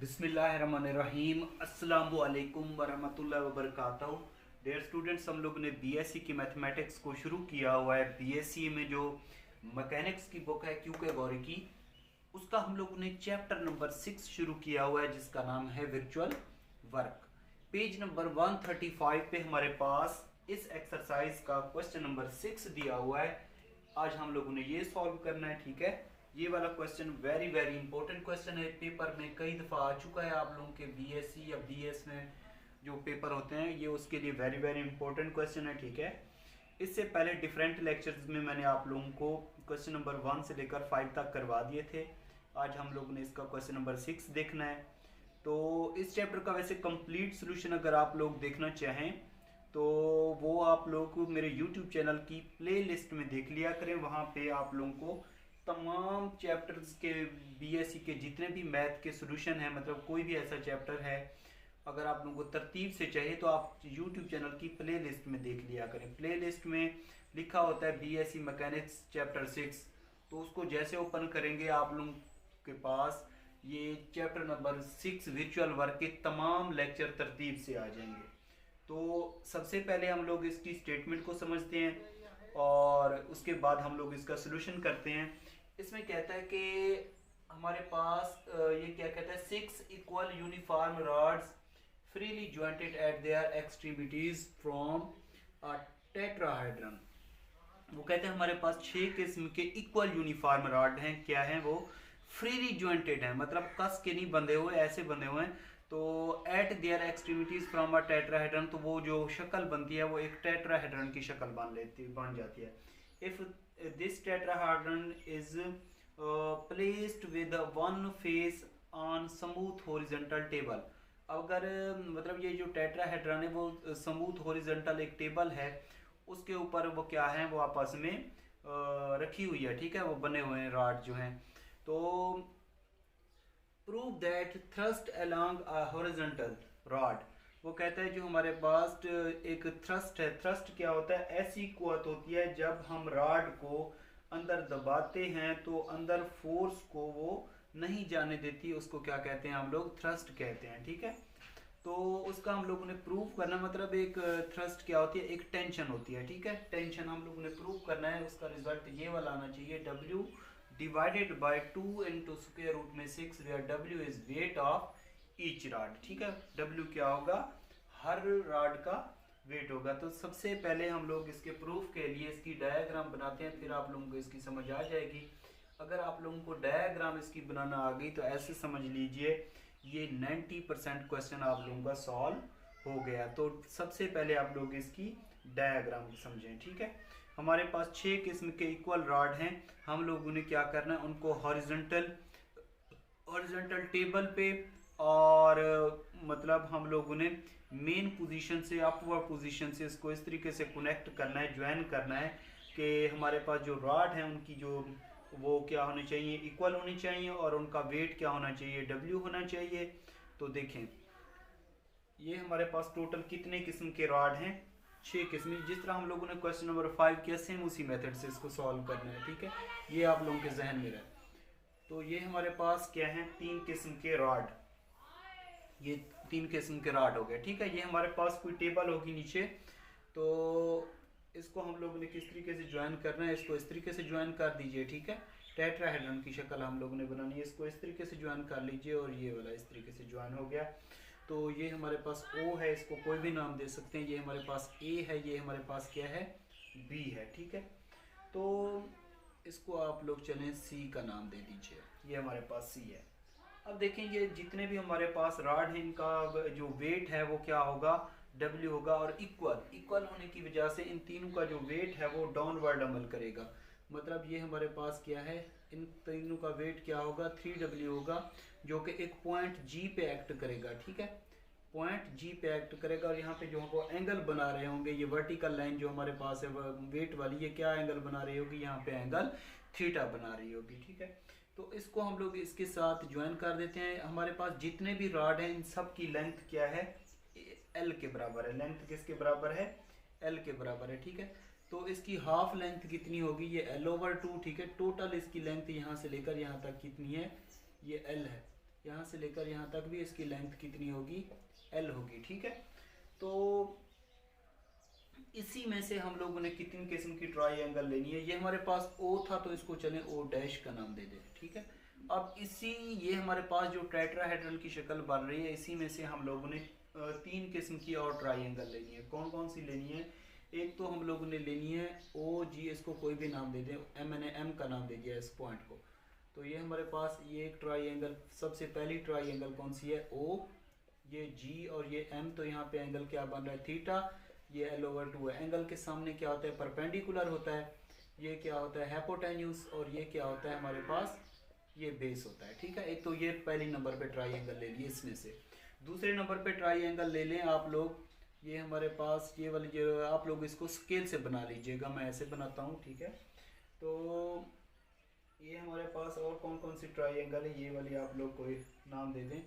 बिस्मिल्लाहिर्रहमानिर्रहीम अस्सलामु अलैकुम वरहमतुल्लाहि वबरकातुहू। डियर स्टूडेंट्स, हम लोग ने बीएससी की मैथमेटिक्स को शुरू किया हुआ है। बीएससी में जो मैकेनिक्स की बुक है क्यू कैटेगरी की, उसका हम लोग ने चैप्टर नंबर 6 शुरू किया हुआ है, जिसका नाम है वर्चुअल वर्क। पेज नंबर 135 पे हमारे पास इस एक्सरसाइज का क्वेश्चन नंबर 6 दिया हुआ है। आज हम लोगों ने ये सॉल्व करना है, ठीक है। ये वाला question very very important question है, पेपर में कई दफ़ा आ चुका है। आप लोगों के बीएससी या बीएस में जो पेपर होते हैं, ये उसके लिए वेरी वेरी इंपॉर्टेंट क्वेश्चन है, ठीक है। इससे पहले डिफरेंट लेक्चर्स में मैंने आप लोगों को क्वेश्चन नंबर 1 से लेकर 5 तक करवा दिए थे। आज हम लोगों ने इसका क्वेश्चन नंबर 6 देखना है। तो इस चैप्टर का वैसे कंप्लीट सोल्यूशन अगर आप लोग देखना चाहें तो वो आप लोग मेरे यूट्यूब चैनल की प्ले लिस्ट में देख लिया करें। वहाँ पे आप लोगों को तमाम चैप्टर्स के बीएससी के जितने भी मैथ के सॉल्यूशन हैं, मतलब कोई भी ऐसा चैप्टर है अगर आप लोगों को तरतीब से चाहिए तो आप यूट्यूब चैनल की प्ले लिस्ट में देख लिया करें। प्ले लिस्ट में लिखा होता है बीएससी मैकेनिक्स चैप्टर 6, तो उसको जैसे ओपन करेंगे आप लोगों के पास ये चैप्टर नंबर 6 वर्चुअल वर्क के तमाम लेक्चर तरतीब से आ जाएंगे। तो सबसे पहले हम लोग इसकी स्टेटमेंट को समझते हैं और उसके बाद हम लोग इसका सोल्यूशन करते हैं। इसमें कहता है कि हमारे पास ये क्या कहता है, 6 equal uniform rods freely jointed eight there extremities from a tetrahedron. वो कहते हैं हमारे पास 6 किस्म के इक्वल यूनिफॉर्म रॉड हैं। क्या हैं वो? फ्रीली जॉइंटेड हैं, मतलब कस के नहीं बंधे हुए, ऐसे बंधे हुए हैं। तो eight there extremities from a tetrahedron, तो वो जो शक्ल बनती है वो एक टेट्राहेड्रन की शक्ल बन जाती है। If this tetrahedron is placed with one face on smooth horizontal table. अगर मतलब ये जो टेट्राहेड्रन है वो स्मूथ हॉरिजॉन्टल एक टेबल है, उसके ऊपर वो क्या है, वो आपस में रखी हुई है, ठीक है, वो बने हुए हैं रॉड जो हैं। तो prove that thrust along a horizontal rod, वो कहता है जो हमारे पास एक थ्रस्ट है। थ्रस्ट क्या होता है? ऐसी कुव्वत होती है जब हम रॉड को अंदर दबाते हैं तो अंदर फोर्स को वो नहीं जाने देती, उसको क्या कहते हैं हम लोग? थ्रस्ट कहते हैं, ठीक है। तो उसका हम लोगों ने प्रूव करना, मतलब एक थ्रस्ट क्या होती है, एक टेंशन होती है, ठीक है। टेंशन हम लोगों ने प्रूव करना है, उसका रिजल्ट ये वाला आना चाहिए, W divided by 2 into square root में 6, where W is weight of each rod, ठीक है। W क्या होगा? हर रॉड का वेट होगा। तो सबसे पहले हम लोग इसके प्रूफ के लिए इसकी डायग्राम बनाते हैं, फिर आप लोगों को इसकी समझ आ जाएगी। अगर आप लोगों को डायग्राम इसकी बनाना आ गई तो ऐसे समझ लीजिए ये 90% क्वेश्चन आप लोगों का सॉल्व हो गया। तो सबसे पहले आप लोग इसकी डायग्राम समझें, ठीक है। हमारे पास 6 किस्म के इक्वल रॉड हैं। हम लोगों ने क्या करना है, उनको हॉरिजॉन्टल टेबल पे और मतलब हम लोगों ने मेन पोजीशन से अपवर्ड पोजीशन से इसको इस तरीके से कनेक्ट करना है, ज्वाइन करना है कि हमारे पास जो रॉड हैं उनकी जो वो क्या होनी चाहिए, इक्वल होनी चाहिए, और उनका वेट क्या होना चाहिए, W होना चाहिए। तो देखें ये हमारे पास टोटल कितने किस्म के रॉड हैं? 6 किस्म। जिस तरह हम लोगों ने क्वेश्चन नंबर 5 किया, सेम उसी मेथड से इसको सॉल्व करना है, ठीक है। ये आप लोगों के जहन में रहे। तो ये हमारे पास क्या है, 3 किस्म के रॉड, ये 3 किस्म के रॉड हो गए, ठीक है। ये हमारे पास कोई टेबल होगी नीचे, तो इसको हम लोगों ने किस तरीके से ज्वाइन करना है, इसको इस तरीके से ज्वाइन कर दीजिए, ठीक है। टेट्राहेड्रन की शक्ल हम लोगों ने बनानी है, इसको इस तरीके से ज्वाइन कर लीजिए और ये वाला इस तरीके से ज्वाइन हो गया। तो ये हमारे पास O है, इसको कोई भी नाम दे सकते हैं। ये हमारे पास A है, ये हमारे पास क्या है, B है, ठीक है। तो इसको आप लोग चलें C का नाम दे दीजिए, ये हमारे पास C है। अब देखें ये जितने भी हमारे पास रॉड हैं, इनका जो वेट है वो क्या होगा, W होगा। और इक्वल होने की वजह से इन तीनों का जो वेट है वो डाउनवर्ड अमल करेगा। मतलब ये हमारे पास क्या है, इन तीनों का वेट क्या होगा, 3W होगा, जो कि एक पॉइंट G पे एक्ट करेगा, ठीक है। पॉइंट G पे एक्ट करेगा और यहाँ पे जो हमको एंगल बना रहे होंगे, ये वर्टिकल लाइन जो हमारे पास है वेट वाली, ये क्या एंगल बना रही होगी, यहाँ पे एंगल थीटा बना रही होगी, ठीक है। तो इसको हम लोग इसके साथ ज्वाइन कर देते हैं। हमारे पास जितने भी रॉड हैं इन सब की लेंथ क्या है, L के बराबर है। लेंथ किसके बराबर है, L के बराबर है, ठीक है। तो इसकी हाफ लेंथ कितनी होगी, ये L/2, ठीक है। टोटल इसकी लेंथ यहाँ से लेकर यहाँ तक कितनी है, ये L है। यहाँ से लेकर यहाँ तक भी इसकी लेंथ कितनी होगी, एल होगी, ठीक है। तो इसी में से हम लोगों ने कितनी किस्म की ट्राइंगल लेनी है। ये हमारे पास ओ था तो इसको चले ओ डैश का नाम दे दें, ठीक है। अब इसी ये हमारे पास जो टेट्राहेड्रल की शक्ल बन रही है, इसी में से हम लोगों ने 3 किस्म की और ट्राइंगल लेनी है। कौन कौन सी लेनी है? एक तो हम लोगों ने लेनी है ओ जी, इसको कोई भी नाम दे दें, एम का नाम दे दिया इस पॉइंट को। तो ये हमारे पास ये एक ट्राइंगल, सबसे पहली ट्राइंगल कौन सी है? ओ, ये जी और ये एम। तो यहाँ पे एंगल क्या बन रहा है? थीटा। ये L/2 है। एंगल के सामने क्या होता है? परपेंडिकुलर होता है। ये क्या होता है? हाइपोटेन्यूज। और ये क्या होता है हमारे पास? ये बेस होता है, ठीक है। एक तो ये पहली नंबर पे ट्राइंगल ले लिए इसमें से। दूसरे नंबर पे ट्राइंगल ले लें आप लोग, ये हमारे पास ये वाली जो, आप लोग इसको स्केल से बना लीजिएगा, मैं ऐसे बनाता हूँ, ठीक है। तो ये हमारे पास और कौन कौन सी ट्राइंगल है, ये वाली आप लोग कोई नाम दे दें।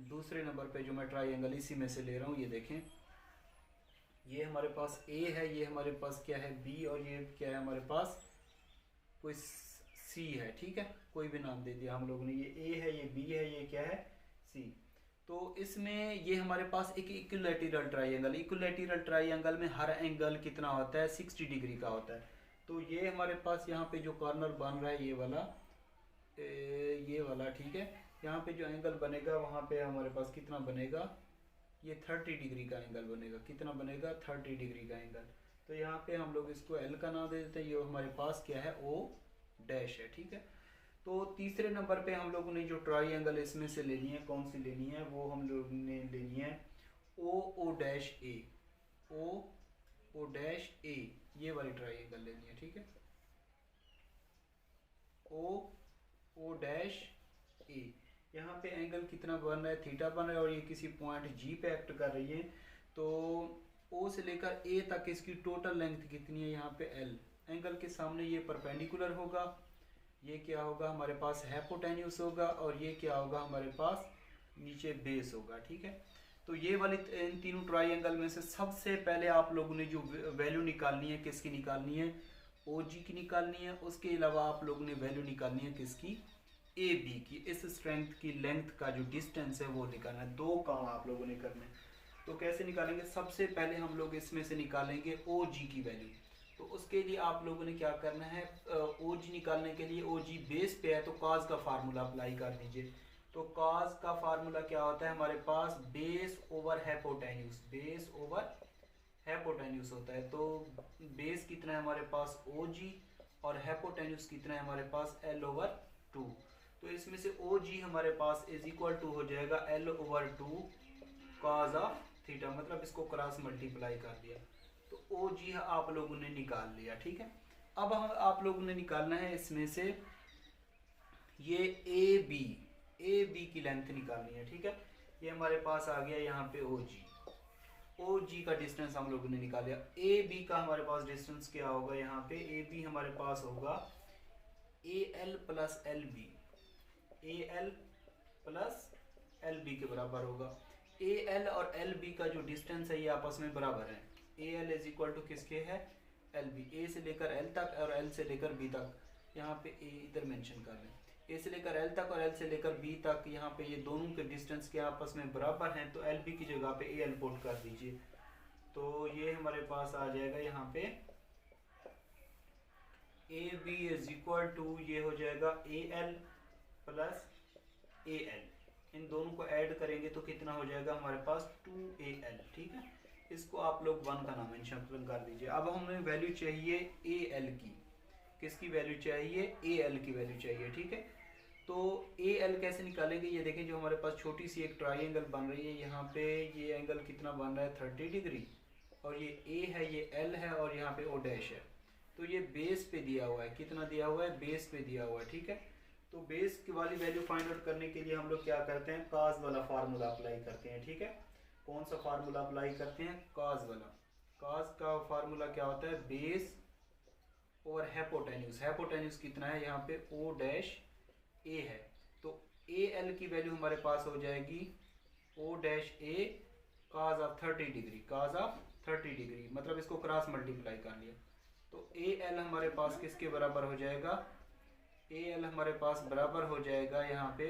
दूसरे नंबर पे जो मैं ट्राइंगल इसी में से ले रहा हूँ, ये देखें, ये हमारे पास ए है, ये हमारे पास क्या है? बी, और ये क्या है हमारे पास? कोई सी है, ठीक है। कोई भी नाम दे दिया हम लोगों ने। ये ए है, ये बी है, ये क्या है? सी। तो इसमें ये हमारे पास एक इक्विलैटरल ट्राइंगल, इक्विलैटरल ट्राइंगल में हर एंगल कितना होता है? 60 डिग्री का होता है। तो ये हमारे पास यहाँ पे जो कॉर्नर बन रहा है ये वाला, ठीक है। यहाँ पे जो एंगल बनेगा वहाँ पे हमारे पास कितना बनेगा? ये 30 डिग्री का एंगल बनेगा। कितना बनेगा? 30 डिग्री का एंगल। तो यहाँ पे हम लोग इसको एल का नाम दे देते हैं। ये हमारे पास क्या है? ओ डैश है, ठीक है। तो तीसरे नंबर पे हम लोगों ने जो ट्राइंगल इसमें से लेनी है, कौन सी लेनी है? वो हम लोग ने लेनी है ओ डैश ए, ओ डैश ए, ये वाली ट्राइंगल लेनी है, ठीक है। ओ डैश ए। यहाँ पे एंगल कितना बन रहा है? थीटा बन रहा है, और ये किसी पॉइंट जी पे एक्ट कर रही है। तो ओ से लेकर ए तक इसकी टोटल लेंथ कितनी है? यहाँ पे एल। एंगल के सामने ये परपेंडिकुलर होगा, ये क्या होगा हमारे पास? हाइपोटेन्यूस होगा, और ये क्या होगा हमारे पास? नीचे बेस होगा, ठीक है। तो ये वाली इन तीनों ट्राइंगल में से सबसे पहले आप लोगों ने जो वैल्यू निकालनी है, किसकी निकालनी है? ओ जी की निकालनी है। उसके अलावा आप लोगों ने वैल्यू निकालनी है किसकी? ए बी की। इस स्ट्रेंथ की लेंथ का जो डिस्टेंस है वो निकालना है। 2 काम आप लोगों ने करने। तो कैसे निकालेंगे? सबसे पहले हम लोग इसमें से निकालेंगे ओ जी की वैल्यू। तो उसके लिए आप लोगों ने क्या करना है? ओ जी निकालने के लिए, ओ जी बेस पे है तो कॉस का फार्मूला अप्लाई कर दीजिए। तो कॉस का फार्मूला क्या होता है हमारे पास? Base over hypotenuse, base over hypotenuse होता है। तो बेस कितना है हमारे पास? ओ जी, और हाइपोटेन्यूस कितना है हमारे पास? L/2। तो इसमें से ओ जी हमारे पास इज इक्वल टू हो जाएगा L/2 कॉस ऑफ थीटा, मतलब इसको क्रॉस मल्टीप्लाई कर दिया। तो ओ जी आप लोगों ने निकाल लिया, ठीक है। अब हम आप लोगों ने निकालना है इसमें से ये ए बी की लेंथ निकालनी है, ठीक है। ये हमारे पास आ गया यहाँ पे ओ जी का डिस्टेंस हम लोगों ने निकाल लिया। ए बी का हमारे पास डिस्टेंस क्या होगा? यहाँ पे ए बी हमारे पास होगा A L plus L B, A L plus L B के बराबर होगा। ए एल और एल बी का जो डिस्टेंस है ये आपस में बराबर है। A L is equal to किसके है? L B. ए से लेकर एल तक और एल से लेकर बी तक, यहाँ पे ए इधर मेंशन कर लें। ए से लेकर एल तक और एल से लेकर बी तक, यहाँ पे ये दोनों के डिस्टेंस के आपस में बराबर हैं। तो एल बी की जगह पे ए एल पुट कर दीजिए। तो ये हमारे पास आ जाएगा यहाँ पे A B is equal to, ये हो जाएगा A L plus A L. इन दोनों को ऐड करेंगे तो कितना हो जाएगा हमारे पास? 2AL, ठीक है। इसको आप लोग 1 का नाम मेंशन कर दीजिए। अब हमें वैल्यू चाहिए AL की। किसकी वैल्यू चाहिए? AL की वैल्यू चाहिए, ठीक है। तो AL कैसे निकालेंगे? ये देखें, जो हमारे पास छोटी सी एक ट्राइंगल बन रही है, यहाँ पे ये एंगल कितना बन रहा है? 30 डिग्री, और ये A है, ये L है, और यहाँ पे O डैश है। तो ये बेस पे दिया हुआ है। कितना दिया हुआ है? बेस पे दिया हुआ है, ठीक है। तो बेस की वाली वैल्यू फाइंड आउट करने के लिए हम लोग क्या करते हैं? कॉस वाला फार्मूला अप्लाई करते हैं, ठीक है। कौन सा फार्मूला अप्लाई करते हैं? कॉस वाला। कॉस का फार्मूला क्या होता है? Base over hypotenuse. हाइपोटेन्यूस कितना है? यहाँ पे O डैश A है। तो AL की वैल्यू हमारे पास हो जाएगी O dash A cos of 30 degree, cos of 30 degree, मतलब इसको क्रॉस मल्टीप्लाई कर लिया। तो AL हमारे पास किसके बराबर हो जाएगा? AL हमारे पास बराबर हो जाएगा यहाँ पे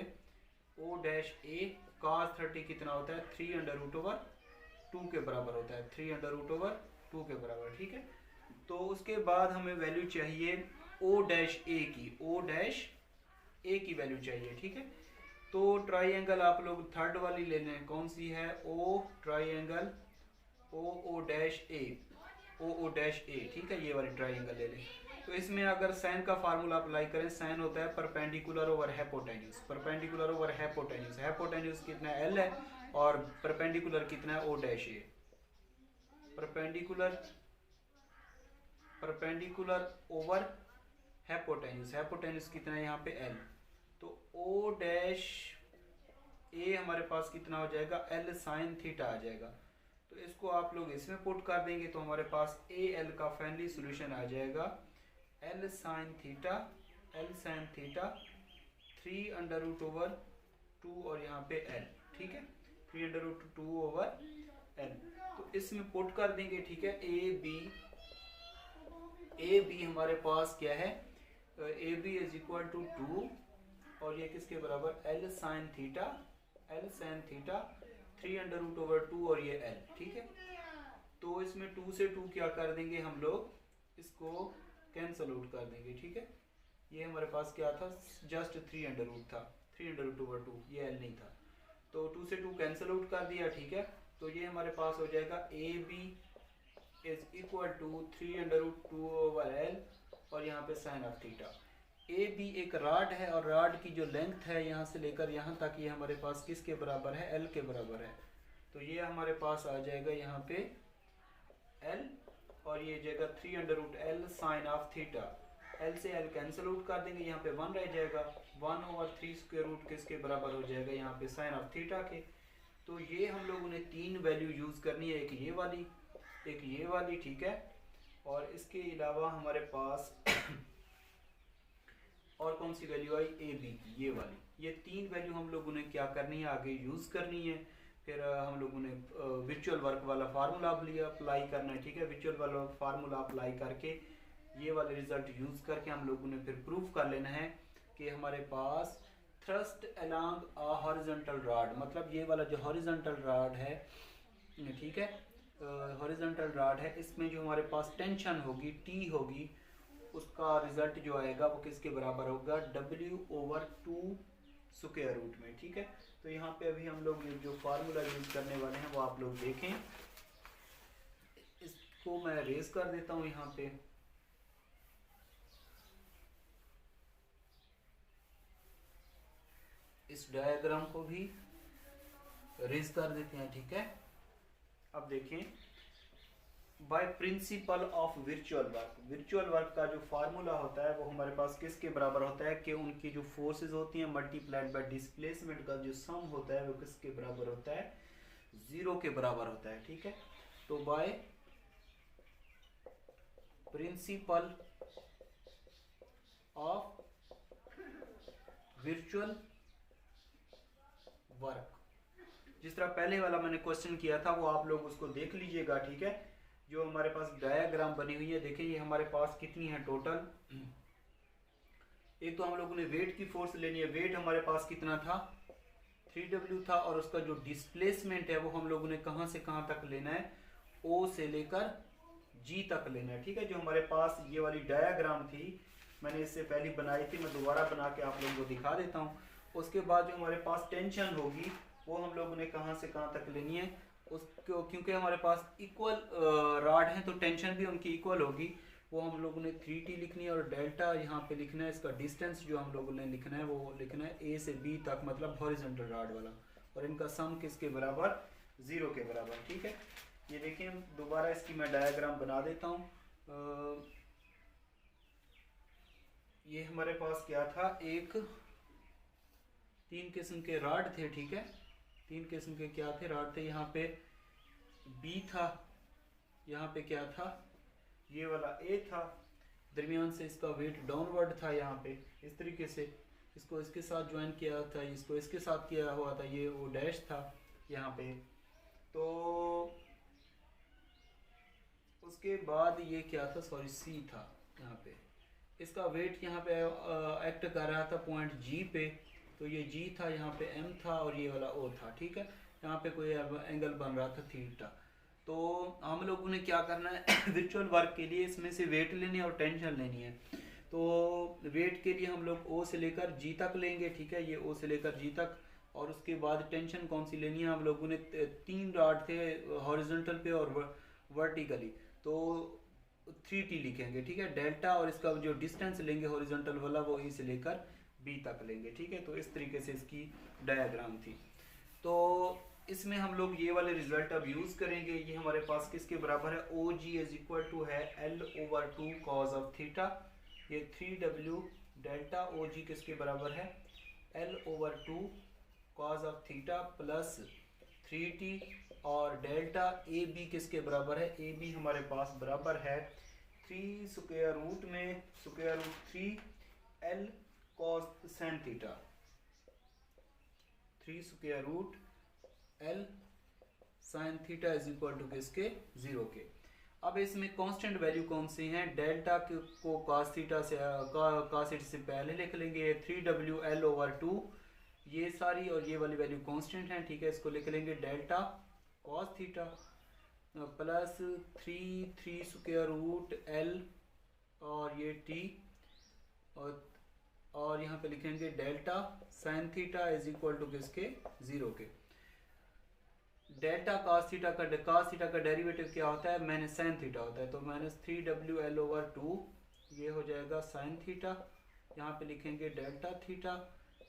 ओ डैश ए cos 30 कितना होता है 3√2 के बराबर होता है, 3√2 के बराबर, ठीक है। तो उसके बाद हमें वैल्यू चाहिए ओ डैश ए की, ओ डैश ए की वैल्यू चाहिए, ठीक है। तो ट्राइंगल आप लोग थर्ड वाली ले लें, कौन सी है, ओ ट्राइंगल ओ डैश ए, ओ डैश ए, ठीक है, ये वाली ट्राइंगल ले लें। तो इसमें अगर साइन का फार्मूला अप्लाई करें, साइन होता है perpendicular over hypotenuse, perpendicular over hypotenuse, hypotenuse कितना एल है और परपेंडिकुलर कितना है ओ डैश ए, परपेंडिकुलर ओवर हाइपोटेन्यूज, हाइपोटेन्यूज कितना है यहाँ पे एल। तो ओ डैश ए हमारे पास कितना हो जाएगा, एल साइन थीटा आ जाएगा। तो इसको आप लोग इसमें पुट कर देंगे तो हमारे पास ए एल का फाइनली सोल्यूशन आ जाएगा एल साइन थीटा 3√2 और यहाँ पे एल, ठीक है, 3√2/L। तो इसमें पुट कर देंगे, ठीक है। ए बी हमारे पास क्या है, A B is equal to 2 और ये किसके बराबर, एल साइन थीटा 3√2 और ये एल, ठीक है। तो इसमें 2 से 2 क्या कर देंगे हम लोग, इसको कैंसल आउट कर देंगे, ठीक है। ये हमारे पास क्या था, जस्ट 3√2 था, 3√2, ये एल नहीं था। तो 2 से 2 कैंसल आउट कर दिया, ठीक है। तो ये हमारे पास हो जाएगा A B is equal to 3√2/L और यहाँ पे sine of theta. A B एक राड है और राड की जो लेंथ है यहाँ से लेकर यहाँ तक, ये हमारे पास किसके बराबर है, एल के बराबर है। तो ये हमारे पास आ जाएगा यहाँ पे एल और ये जाएगा 3√L sine of theta. L से एल कैंसिल आउट कर देंगे, यहाँ पे 1 रह जाएगा, 1/3 स्क्वायर रूट किसके बराबर हो जाएगा यहाँ पे साइन ऑफ थीटा के। तो ये हम लोगों ने 3 वैल्यू यूज़ करनी है, एक ये वाली, ठीक है। और इसके अलावा हमारे पास और कौन सी वैल्यू आई, ए बी की, ये वाली। ये 3 वैल्यू हम लोगों ने क्या करनी है, आगे यूज़ करनी है। फिर हम लोगों ने विचुअल वर्क वाला फार्मूला अप्लाई करना है, ठीक है। विचुअल वाला फार्मूला अप्लाई करके ये वाले रिजल्ट यूज़ करके हम लोगों ने फिर प्रूफ कर लेना है कि हमारे पास thrust along a horizontal rod, मतलब ये वाला जो हॉरिजॉन्टल रॉड है, ठीक है, हॉरिजॉन्टल रॉड है, इसमें जो हमारे पास टेंशन होगी, टी होगी, उसका रिजल्ट जो आएगा वो किसके बराबर होगा, W/2 स्क्वायर रूट में, ठीक है। तो यहाँ पे अभी हम लोग जो फार्मूला यूज करने वाले हैं वो आप लोग देखें। इसको मैं रेज कर देता हूँ यहाँ पे, इस डायग्राम को भी रेज कर देते हैं, ठीक है। अब देखें, बाय प्रिंसिपल ऑफ विर्चुअल वर्क का जो फार्मूला होता है वो हमारे पास किसके बराबर होता है कि उनकी जो फोर्सेस होती हैं मल्टीप्लाइड बाय डिस्प्लेसमेंट का जो सम होता है वो किसके बराबर होता है, 0 के बराबर होता है, ठीक है। तो बाय प्रिंसिपल ऑफ विर्चुअल वर्क, जिस तरह पहले वाला मैंने क्वेश्चन किया था वो आप लोग उसको देख लीजिएगा, ठीक है। जो हमारे पास डायग्राम बनी हुई है, देखिए ये हमारे पास कितनी है टोटल। एक तो हम लोगों ने वेट की फोर्स लेनी है, वेट हमारे पास कितना था, 3W था, और उसका जो डिस्प्लेसमेंट है वो हम लोगों ने कहाँ से कहाँ तक लेना है, O से लेकर G तक लेना है, ठीक है। जो हमारे पास ये वाली डायग्राम थी, मैंने इससे पहले बनाई थी, मैं दोबारा बना के आप लोगों को दिखा देता हूँ। उसके बाद जो हमारे पास टेंशन होगी वो हम लोगों ने कहाँ से कहाँ तक लेनी है, उसको क्योंकि हमारे पास इक्वल रॉड है तो टेंशन भी उनकी इक्वल होगी, वो हम लोगों ने 3T लिखनी है और डेल्टा यहाँ पे लिखना है। इसका डिस्टेंस जो हम लोगों ने लिखना है वो लिखना है A से B तक, मतलब हॉरिजॉन्टल रॉड वाला, और इनका सम किसके बराबर, 0 के बराबर, ठीक है। ये देखिए दोबारा इसकी मैं डायग्राम बना देता हूँ। ये हमारे पास क्या था, एक 3 किस्म के रॉड थे, ठीक है। 3 किस्म के क्या थे, रॉड थे। यहाँ पे B था, यहाँ पे क्या था, ये वाला A था, दरमियान से इसका वेट डाउनवर्ड था, यहाँ पे इस तरीके से इसको इसके साथ ज्वाइन किया था, इसको इसके साथ किया हुआ था, ये O डैश था यहाँ पे। तो उसके बाद ये क्या था, सॉरी C था यहाँ पे, इसका वेट यहाँ पे एक्ट कर रहा था पॉइंट G पे, तो ये जी था, यहाँ पे एम था और ये वाला ओ था, ठीक है। यहाँ पे कोई एंगल बन रहा था थीटा। तो हम लोगों ने क्या करना है विजुअल वर्क के लिए इसमें से वेट लेनी है और टेंशन लेनी है। तो वेट के लिए हम लोग ओ से लेकर जी तक लेंगे, ठीक है, ये ओ से लेकर जी तक। और उसके बाद टेंशन कौन सी लेनी है, हम लोगों ने 3 रॉड थे हॉरिजॉन्टल पे और वर्टिकली, तो 3t लिखेंगे, ठीक है, डेल्टा, और इसका जो डिस्टेंस लेंगे हॉरिजॉन्टल वाला वो ए से लेकर बी तक लेंगे, ठीक है। तो इस तरीके से इसकी डायग्राम थी। तो इसमें हम लोग ये वाले रिजल्ट अब यूज़ करेंगे। ये हमारे पास किसके बराबर है, ओ जी इज इक्वल टू है L/2 कॉज ऑफ थीटा। ये 3W डेल्टा ओ जी किसके बराबर है, L/2 cause of theta plus 3t, और डेल्टा ए बी किसके बराबर है, ए बी हमारे पास बराबर है 3 स्क्वायर रूट में square root 3 L cos sin theta, 3 square root L sine theta is equal to किसके, 0 के। अब इसमें कांस्टेंट वैल्यू कौन सी हैं, डेल्टा को cos थीटा से cos थीटा से पहले लिख लेंगे 3W L/2, ये सारी और ये वाली वैल्यू कांस्टेंट हैं, ठीक है। इसको लिख लेंगे delta cos theta plus 3 square root L और ये t, और यहाँ पे लिखेंगे delta sine theta is equal to किसके, 0 के। डेल्टा cos थीटा का डेरिवेटिव क्या होता है, माइनस साइन थीटा होता है, तो माइनस 3W L/2 ये हो जाएगा साइन थीटा, यहाँ पे लिखेंगे delta theta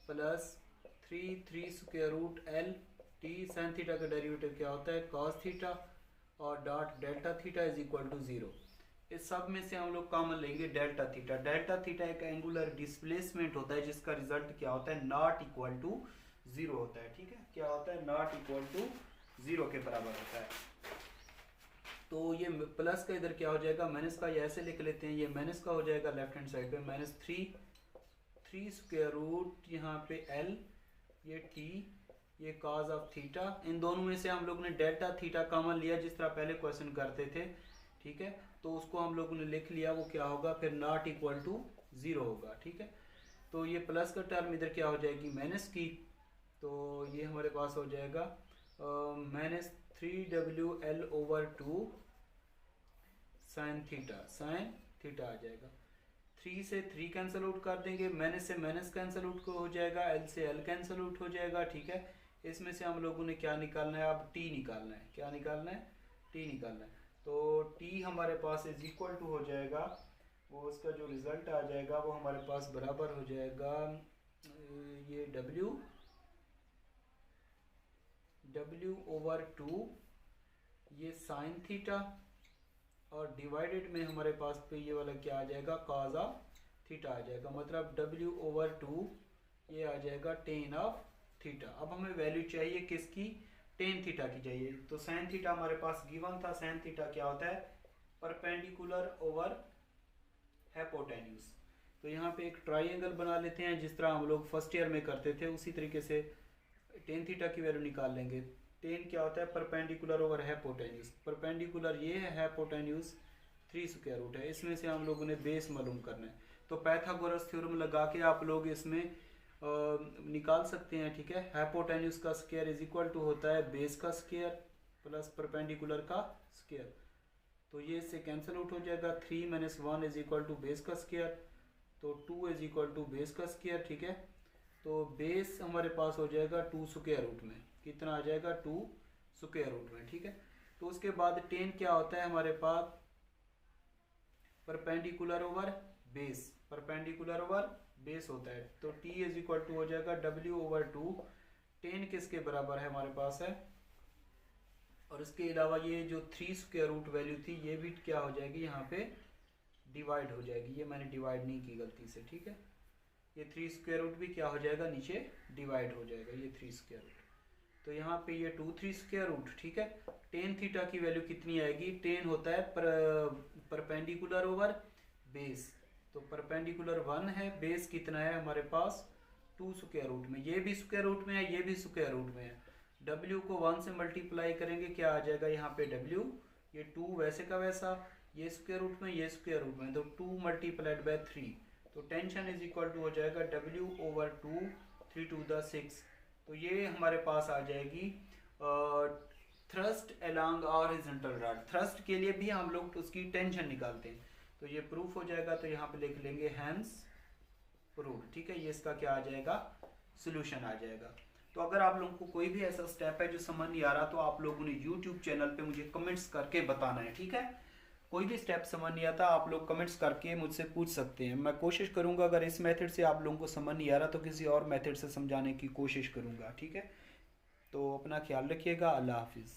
plus 3 square root L t, sine theta का डेरिवेटिव क्या होता है cos थीटा, और dot delta theta is equal to 0। इस सब में से हम लोग कॉमन लेंगे डेल्टा थीटा। डेल्टा थीटा एक एंगुलर डिस्प्लेसमेंट होता है जिसका रिजल्ट क्या होता है, नॉट इक्वल टू 0 होता है, ठीक है। क्या होता है, नॉट इक्वल टू 0 के बराबर होता है। तो ये प्लस का इधर क्या हो जाएगा, माइनस का, ये ऐसे लिख लेते हैं, ये माइनस का हो जाएगा लेफ्ट हैंड साइड पे, माइनस 3 स्क्वायर रूट यहाँ पे L, ये t, ये cos ऑफ थीटा। इन दोनों में से हम लोग ने डेल्टा थीटा कॉमन लिया जिस तरह पहले क्वेश्चन करते थे, ठीक है। तो उसको हम लोगों ने लिख लिया, वो क्या होगा फिर नॉट इक्वल टू 0 होगा, ठीक है। तो ये प्लस का टर्म इधर क्या हो जाएगी, माइनस की, तो ये हमारे पास हो जाएगा minus 3W L/2 sine theta आ जाएगा। 3 से 3 कैंसिल आउट कर देंगे, माइनस से माइनस कैंसिल आउट हो जाएगा, L से L कैंसिल आउट हो जाएगा, ठीक है। इसमें से हम लोगों ने क्या निकालना है, अब t निकालना है, क्या निकालना है, t निकालना है। तो t हमारे पास इज इक्वल टू हो जाएगा, वो उसका जो रिजल्ट आ जाएगा वो हमारे पास बराबर हो जाएगा ये W/2 ये साइन थीटा, और डिवाइडेड में हमारे पास पे ये वाला क्या आ जाएगा, कॉस ऑफ थीटा आ जाएगा, मतलब W/2 ये आ जाएगा टेन ऑफ थीटा। अब हमें वैल्यू चाहिए किसकी, टेन थीटा की चाहिए। तो साइन थीटा हमारे पास गिवन था, साइन थीटा क्या होता है, परपेंडिकुलर ओवर हाइपोटेन्यूज। तो यहाँ पे एक ट्राइंगल बना लेते हैं जिस तरह हम लोग फर्स्ट ईयर में करते थे, उसी तरीके से टेन थीटा की वैल्यू निकाल लेंगे। टेन क्या होता है, परपेंडिकुलर ओवर हाइपोटेन्यूज। परपेंडिकुलर ये है, हाइपोटेन्यूज 3 स्क्वायर रूट है। इसमें से हम लोगों ने बेस मालूम करना है, तो पाइथागोरस थ्योरम लगा के आप लोग इसमें निकाल सकते हैं, ठीक है। हाइपोटेन्यूज का स्क्वायर इज इक्वल टू होता है बेस का स्क्वायर प्लस परपेंडिकुलर का स्क्वायर, तो ये इससे कैंसिल आउट हो जाएगा। 3 - 1 इज इक्वल टू बेस का स्क्वायर, तो 2 इज इक्वल टू बेस का स्क्वायर, ठीक है। तो बेस हमारे पास हो जाएगा 2 स्क्वायर रूट में, कितना आ जाएगा 2 स्क्वायर रूट में, ठीक है। तो उसके बाद टेन क्या होता है हमारे पास, perpendicular over base, perpendicular over base होता है। तो t इज इक्वल टू हो जाएगा W/2, टेन किसके बराबर है हमारे पास है, और इसके अलावा ये जो 3 स्क्वायर रूट वैल्यू थी ये भी क्या हो जाएगी, यहाँ पे डिवाइड हो जाएगी। ये मैंने डिवाइड नहीं की गलती से, ठीक है। ये 3 स्क्वायर रूट भी क्या हो जाएगा, नीचे डिवाइड हो जाएगा, ये 3 स्क्वायर रूट। तो यहाँ पे ये 3 स्क्वायर रूट, ठीक है। टेन थीटा की वैल्यू कितनी आएगी, टेन होता है परपेंडिकुलर ओवर बेस, तो परपेंडिकुलर 1 है, बेस कितना है हमारे पास 2 स्क्वायर रूट में, ये भी स्क्वायर रूट में है, ये भी स्क्वायर रूट में है। W को 1 से मल्टीप्लाई करेंगे, क्या आ जाएगा यहाँ पे W, ये 2 वैसे का वैसा, ये स्क्वायर रूट में, ये स्क्वायर रूट में, तो 2 × 3, तो टेंशन इज इक्वल टू हो जाएगा W/2 3 to the 6, तो ये हमारे पास आ जाएगी thrust along horizontal rod. Thrust के लिए भी हम लोग उसकी टेंशन निकालते हैं, तो ये प्रूफ हो जाएगा। तो यहाँ पे लिख लेंगे हैंस प्रूफ, ठीक है। ये इसका क्या आ जाएगा, सोल्यूशन आ जाएगा। तो अगर आप लोगों को कोई भी ऐसा स्टेप है जो समझ नहीं आ रहा, तो आप लोगों ने यूट्यूब चैनल पे मुझे कमेंट्स करके बताना है, ठीक है। कोई भी स्टेप समझ नहीं आता, आप लोग कमेंट्स करके मुझसे पूछ सकते हैं। मैं कोशिश करूंगा अगर इस मेथड से आप लोगों को समझ नहीं आ रहा तो किसी और मेथड से समझाने की कोशिश करूंगा, ठीक है। तो अपना ख्याल रखिएगा। अल्लाह हाफिज़।